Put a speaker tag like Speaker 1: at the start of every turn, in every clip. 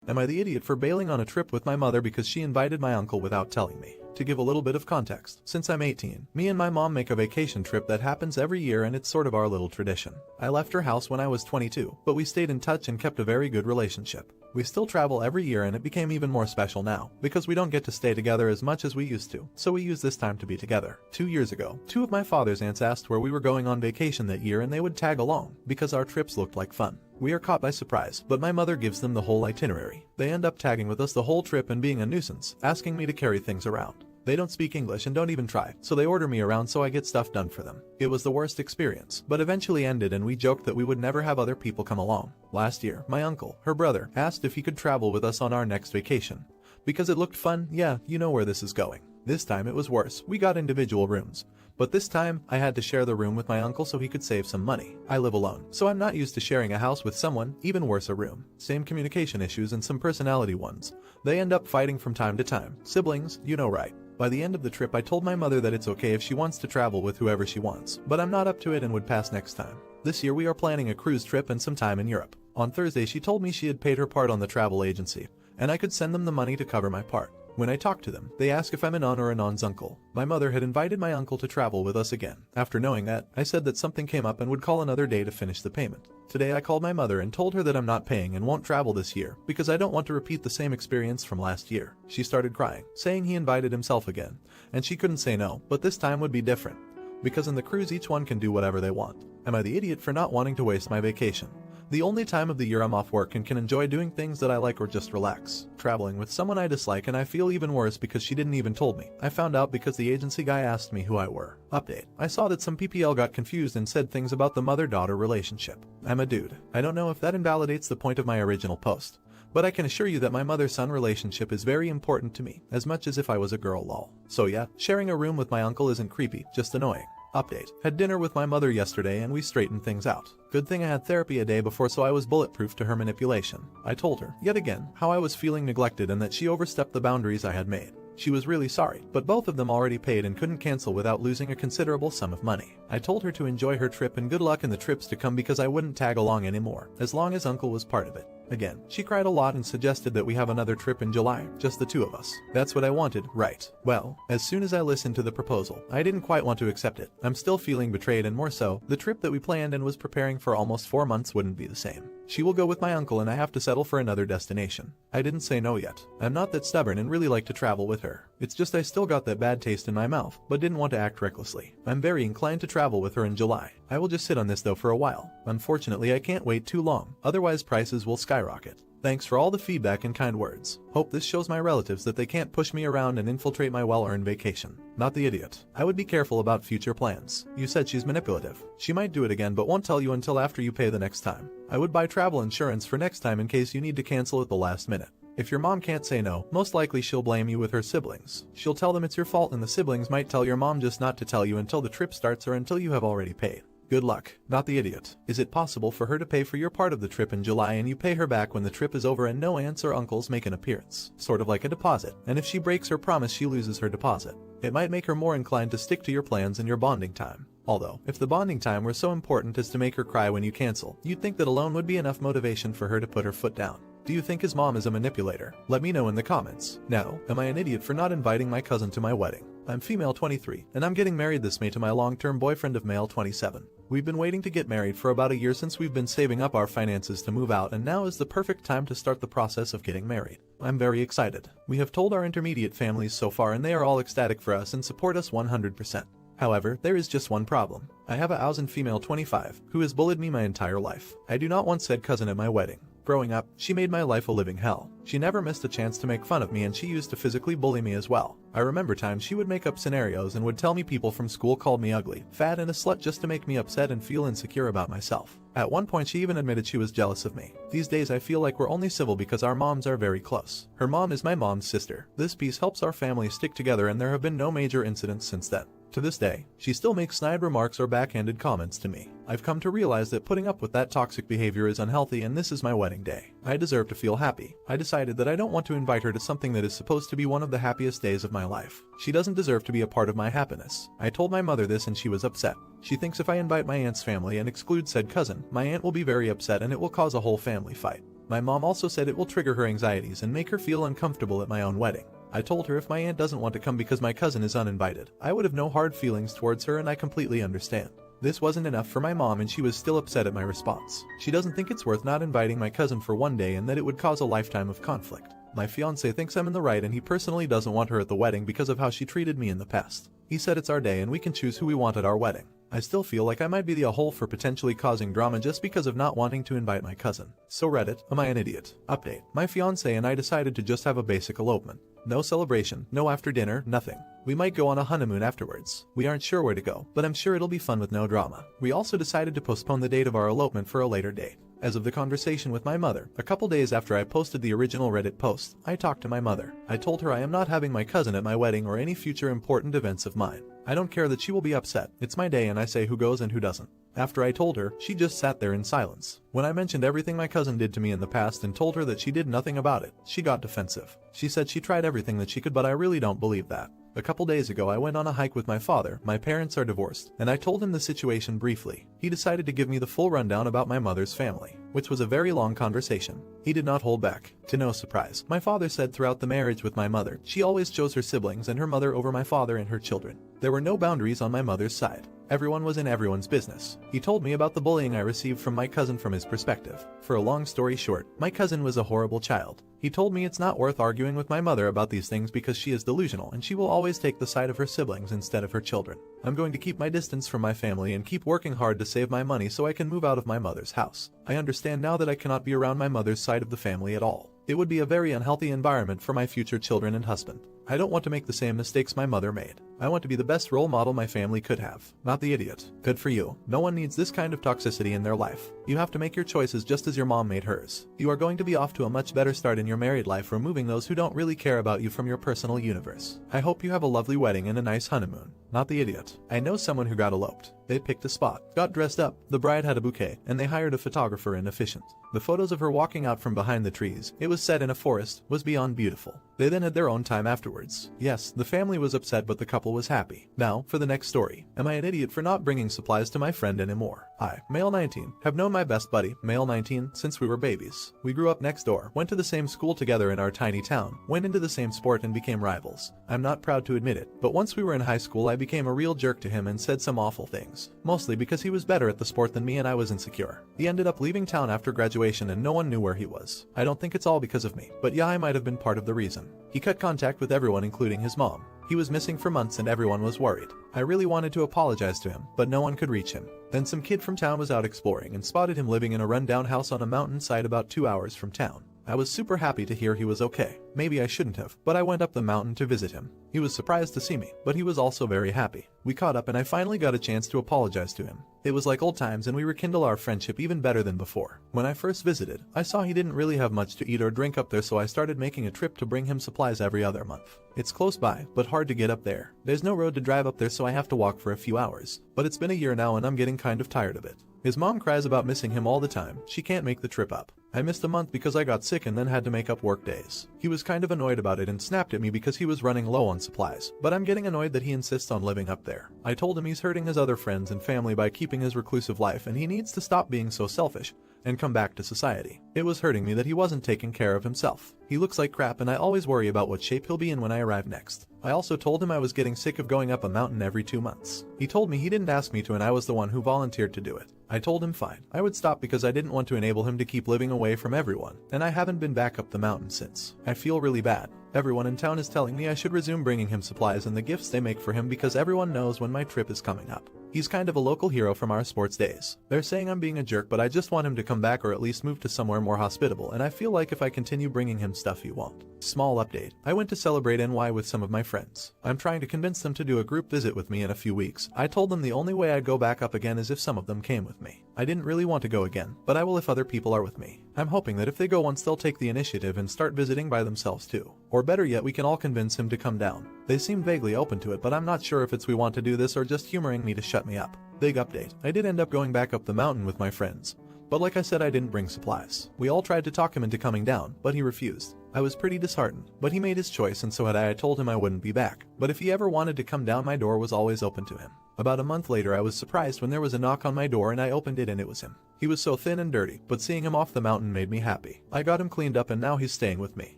Speaker 1: Am I the idiot for bailing on a trip with my mother because she invited my uncle without telling me? To give a little bit of context, since I'm 18, me and my mom make a vacation trip that happens every year and it's sort of our little tradition. I left her house when I was 22, but we stayed in touch and kept a very good relationship. We still travel every year and it became even more special now, because we don't get to stay together as much as we used to, so we use this time to be together. 2 years ago, two of my father's aunts asked where we were going on vacation that year and they would tag along, because our trips looked like fun. We are caught by surprise, but my mother gives them the whole itinerary. They end up tagging with us the whole trip and being a nuisance, asking me to carry things around. They don't speak English and don't even try, so they order me around so I get stuff done for them. It was the worst experience, but eventually ended and we joked that we would never have other people come along. Last year, my uncle, her brother, asked if he could travel with us on our next vacation. Because it looked fun, yeah, you know where this is going. This time it was worse, we got individual rooms. But this time, I had to share the room with my uncle so he could save some money. I live alone, so I'm not used to sharing a house with someone, even worse a room. Same communication issues and some personality ones. They end up fighting from time to time. Siblings, you know right. By the end of the trip I told my mother that it's okay if she wants to travel with whoever she wants, but I'm not up to it and would pass next time. This year we are planning a cruise trip and some time in Europe. On Thursday she told me she had paid her part on the travel agency, and I could send them the money to cover my part. When I talked to them, they asked if I'm an aunt or an aunt's uncle. My mother had invited my uncle to travel with us again. After knowing that, I said that something came up and would call another day to finish the payment. Today I called my mother and told her that I'm not paying and won't travel this year because I don't want to repeat the same experience from last year. She started crying, saying he invited himself again, and she couldn't say no, but this time would be different. Because in the cruise each one can do whatever they want. Am I the idiot for not wanting to waste my vacation? The only time of the year I'm off work and can enjoy doing things that I like or just relax. Traveling with someone I dislike, and I feel even worse because she didn't even told me. I found out because the agency guy asked me who I were. Update. I saw that some PPL got confused and said things about the mother-daughter relationship. I'm a dude. I don't know if that invalidates the point of my original post, but I can assure you that my mother-son relationship is very important to me, as much as if I was a girl lol. So yeah, sharing a room with my uncle isn't creepy, just annoying. Update. Had dinner with my mother yesterday and we straightened things out. Good thing I had therapy a day before so I was bulletproof to her manipulation. I told her, yet again, how I was feeling neglected and that she overstepped the boundaries I had made. She was really sorry, but both of them already paid and couldn't cancel without losing a considerable sum of money. I told her to enjoy her trip and good luck in the trips to come because I wouldn't tag along anymore, as long as uncle was part of it. Again, she cried a lot and suggested that we have another trip in July, just the two of us. That's what I wanted, right? Well, as soon as I listened to the proposal, I didn't quite want to accept it. I'm still feeling betrayed, and more so, the trip that we planned and was preparing for almost 4 months wouldn't be the same. She will go with my uncle and I have to settle for another destination. I didn't say no yet. I'm not that stubborn and really like to travel with her. It's just I still got that bad taste in my mouth, but didn't want to act recklessly. I'm very inclined to travel with her in July. I will just sit on this though for a while. Unfortunately, I can't wait too long, otherwise prices will skyrocket. Thanks for all the feedback and kind words. Hope this shows my relatives that they can't push me around and infiltrate my well-earned vacation. Not the idiot. I would be careful about future plans. You said she's manipulative. She might do it again but won't tell you until after you pay the next time. I would buy travel insurance for next time in case you need to cancel at the last minute. If your mom can't say no, most likely she'll blame you with her siblings. She'll tell them it's your fault and the siblings might tell your mom just not to tell you until the trip starts or until you have already paid. Good luck. Not the idiot. Is it possible for her to pay for your part of the trip in July and you pay her back when the trip is over and no aunts or uncles make an appearance? Sort of like a deposit. And if she breaks her promise, she loses her deposit. It might make her more inclined to stick to your plans and your bonding time. Although, if the bonding time were so important as to make her cry when you cancel, you'd think that alone would be enough motivation for her to put her foot down. Do you think his mom is a manipulator? Let me know in the comments. Now, am I an idiot for not inviting my cousin to my wedding? I'm female 23, and I'm getting married this May to my long-term boyfriend of male 27. We've been waiting to get married for about a year since we've been saving up our finances to move out, and now is the perfect time to start the process of getting married. I'm very excited. We have told our intermediate families so far and they are all ecstatic for us and support us 100%. However, there is just one problem. I have a Aussie female 25 who has bullied me my entire life. I do not want said cousin at my wedding. Growing up, she made my life a living hell. She never missed a chance to make fun of me and she used to physically bully me as well. I remember times she would make up scenarios and would tell me people from school called me ugly, fat and a slut just to make me upset and feel insecure about myself. At one point she even admitted she was jealous of me. These days I feel like we're only civil because our moms are very close. Her mom is my mom's sister. This piece helps our family stick together and there have been no major incidents since then. To this day, she still makes snide remarks or backhanded comments to me. I've come to realize that putting up with that toxic behavior is unhealthy and this is my wedding day. I deserve to feel happy. I decided that I don't want to invite her to something that is supposed to be one of the happiest days of my life. She doesn't deserve to be a part of my happiness. I told my mother this and she was upset. She thinks if I invite my aunt's family and exclude said cousin, my aunt will be very upset and it will cause a whole family fight. My mom also said it will trigger her anxieties and make her feel uncomfortable at my own wedding. I told her if my aunt doesn't want to come because my cousin is uninvited, I would have no hard feelings towards her, and I completely understand. This wasn't enough for my mom, and she was still upset at my response. She doesn't think it's worth not inviting my cousin for one day and that it would cause a lifetime of conflict. My fiancé thinks I'm in the right, and he personally doesn't want her at the wedding because of how she treated me in the past. He said it's our day and we can choose who we want at our wedding. I still feel like I might be the a-hole for potentially causing drama just because of not wanting to invite my cousin. So Reddit, am I an idiot? Update. My fiancé and I decided to just have a basic elopement. No celebration, no after dinner, nothing. We might go on a honeymoon afterwards. We aren't sure where to go, but I'm sure it'll be fun with no drama. We also decided to postpone the date of our elopement for a later date. As of the conversation with my mother, a couple days after I posted the original Reddit post, I talked to my mother. I told her I am not having my cousin at my wedding or any future important events of mine. I don't care that she will be upset. It's my day and I say who goes and who doesn't. After I told her, she just sat there in silence. When I mentioned everything my cousin did to me in the past and told her that she did nothing about it, she got defensive. She said she tried everything that she could, but I really don't believe that. A couple days ago I went on a hike with my father. My parents are divorced, and I told him the situation briefly. He decided to give me the full rundown about my mother's family, which was a very long conversation. He did not hold back. To no surprise, my father said throughout the marriage with my mother, she always chose her siblings and her mother over my father and her children. There were no boundaries on my mother's side. Everyone was in everyone's business. He told me about the bullying I received from my cousin from his perspective. For a long story short, my cousin was a horrible child. He told me it's not worth arguing with my mother about these things because she is delusional and she will always take the side of her siblings instead of her children. I'm going to keep my distance from my family and keep working hard to save my money so I can move out of my mother's house. I understand now that I cannot be around my mother's side of the family at all. It would be a very unhealthy environment for my future children and husband. I don't want to make the same mistakes my mother made. I want to be the best role model my family could have, not the idiot. Good for you. No one needs this kind of toxicity in their life. You have to make your choices just as your mom made hers. You are going to be off to a much better start in your married life, removing those who don't really care about you from your personal universe. I hope you have a lovely wedding and a nice honeymoon. Not the idiot. I know someone who got eloped. They picked a spot, got dressed up, the bride had a bouquet, and they hired a photographer and efficient. The photos of her walking out from behind the trees, it was set in a forest, was beyond beautiful. They then had their own time afterwards. Yes, the family was upset, but the couple was happy. Now, for the next story. Am I an idiot for not bringing supplies to my friend anymore? I, male 19, have known my best buddy, male 19, since we were babies. We grew up next door, went to the same school together in our tiny town, went into the same sport and became rivals. I'm not proud to admit it, but once we were in high school I became a real jerk to him and said some awful things. Mostly because he was better at the sport than me and I was insecure. He ended up leaving town after graduation and no one knew where he was. I don't think it's all because of me, but yeah, I might have been part of the reason. He cut contact with everyone including his mom. He was missing for months and everyone was worried. I really wanted to apologize to him, but no one could reach him. Then some kid from town was out exploring and spotted him living in a rundown house on a mountainside about 2 hours from town. I was super happy to hear he was okay. Maybe I shouldn't have, but I went up the mountain to visit him. He was surprised to see me, but he was also very happy. We caught up and I finally got a chance to apologize to him. It was like old times and we rekindle our friendship even better than before. When I first visited, I saw he didn't really have much to eat or drink up there, so I started making a trip to bring him supplies every other month. It's close by, but hard to get up there. There's no road to drive up there, so I have to walk for a few hours. But it's been a year now and I'm getting kind of tired of it. His mom cries about missing him all the time. She can't make the trip up. I missed a month because I got sick and then had to make up work days. He was kind of annoyed about it and snapped at me because he was running low on supplies, but I'm getting annoyed that he insists on living up there. I told him he's hurting his other friends and family by keeping his reclusive life and he needs to stop being so selfish and come back to society. It was hurting me that he wasn't taking care of himself. He looks like crap and I always worry about what shape he'll be in when I arrive next. I also told him I was getting sick of going up a mountain every 2 months. He told me he didn't ask me to and I was the one who volunteered to do it. I told him fine. I would stop because I didn't want to enable him to keep living away from everyone, and I haven't been back up the mountain since. I feel really bad. Everyone in town is telling me I should resume bringing him supplies and the gifts they make for him because everyone knows when my trip is coming up. He's kind of a local hero from our sports days. They're saying I'm being a jerk, but I just want him to come back or at least move to somewhere more hospitable, and I feel like if I continue bringing him stuff he won't. Small update. I went to celebrate NY with some of my friends. I'm trying to convince them to do a group visit with me in a few weeks. I told them the only way I'd go back up again is if some of them came with me. I didn't really want to go again, but I will if other people are with me. I'm hoping that if they go once they'll take the initiative and start visiting by themselves too. Or better yet, we can all convince him to come down. They seem vaguely open to it, but I'm not sure if it's we want to do this or just humoring me to shut me up. Big update. I did end up going back up the mountain with my friends. But like I said, I didn't bring supplies. We all tried to talk him into coming down, but he refused. I was pretty disheartened, but he made his choice and so had I. I told him I wouldn't be back, but if he ever wanted to come down, my door was always open to him. About a month later, I was surprised when there was a knock on my door and I opened it and it was him. He was so thin and dirty, but seeing him off the mountain made me happy. I got him cleaned up and now he's staying with me.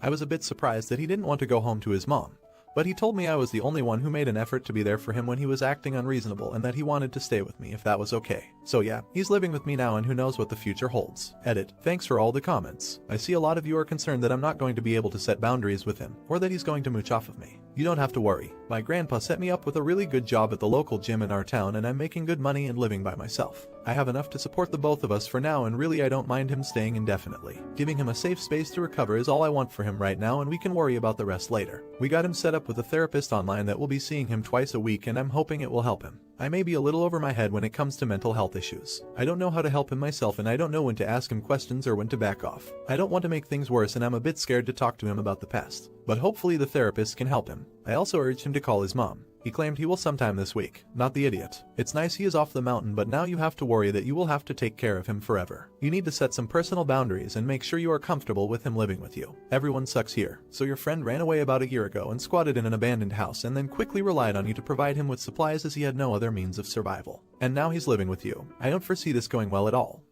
Speaker 1: I was a bit surprised that he didn't want to go home to his mom, but he told me I was the only one who made an effort to be there for him when he was acting unreasonable and that he wanted to stay with me if that was okay. So yeah, he's living with me now and who knows what the future holds. Edit. Thanks for all the comments. I see a lot of you are concerned that I'm not going to be able to set boundaries with him, or that he's going to mooch off of me. You don't have to worry. My grandpa set me up with a really good job at the local gym in our town and I'm making good money and living by myself. I have enough to support the both of us for now and really I don't mind him staying indefinitely. Giving him a safe space to recover is all I want for him right now and we can worry about the rest later. We got him set up with a therapist online that will be seeing him twice a week and I'm hoping it will help him. I may be a little over my head when it comes to mental health issues. I don't know how to help him myself and I don't know when to ask him questions or when to back off. I don't want to make things worse and I'm a bit scared to talk to him about the past. But hopefully the therapist can help him. I also urged him to call his mom. He claimed he will sometime this week. Not the idiot. It's nice he is off the mountain, but now you have to worry that you will have to take care of him forever. You need to set some personal boundaries and make sure you are comfortable with him living with you. Everyone sucks here. So your friend ran away about a year ago and squatted in an abandoned house and then quickly relied on you to provide him with supplies as he had no other means of survival. And now he's living with you. I don't foresee this going well at all.